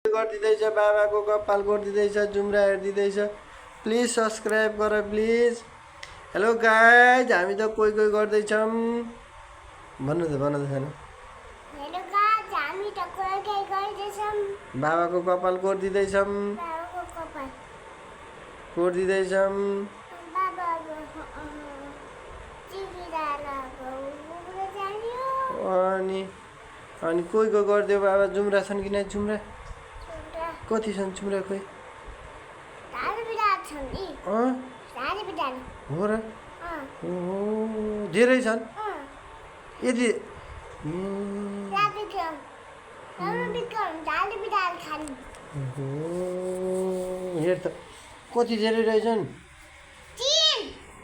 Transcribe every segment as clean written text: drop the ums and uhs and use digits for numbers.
गरिदिँदैछ बाबाको कपाल गरिदिँदैछ जुम्रा हेरिदिँदैछ please subscribe गर प्लिज हेलो गाइज हामी त कोही कोही गर्दैछौँ भन्नु त छैन हेलो गाइज हामी त कोही कोही गर्दैछौँ बाबाको कपाल कोरिदिँदैछौँ बाबाको कपाल कोरिदिँदैछौँ बाबाको चिकिरालाको उब्रो जान्यो अनि कोही कोही गरिदियो बाबा जुम्रा छन् कि नै जुम्रा छोटा कति छन् जुम्रा खोइ सानो बिटा छन् नि सानो बिटा हो र धेरै छन् यदि राबिकम सानो बिटा खानु हेर त कति धेरै रहेछन्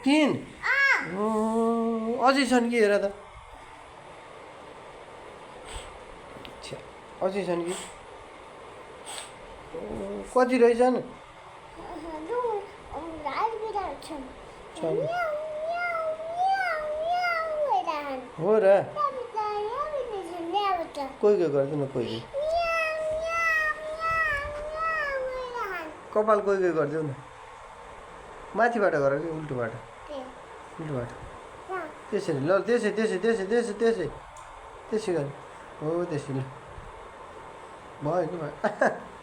तीन अझै छन् कि हेर त अझै छन् कि कति रहेछन् हो र कोही कोही गर्दैन कोही कोही कपाल कोही कोही गरिदेऊ न माथिबाट गर कि उल्टोबाट त्यसरी ल त्यसै त्यसै गरे हो त्यसरी ल भयो नि भयो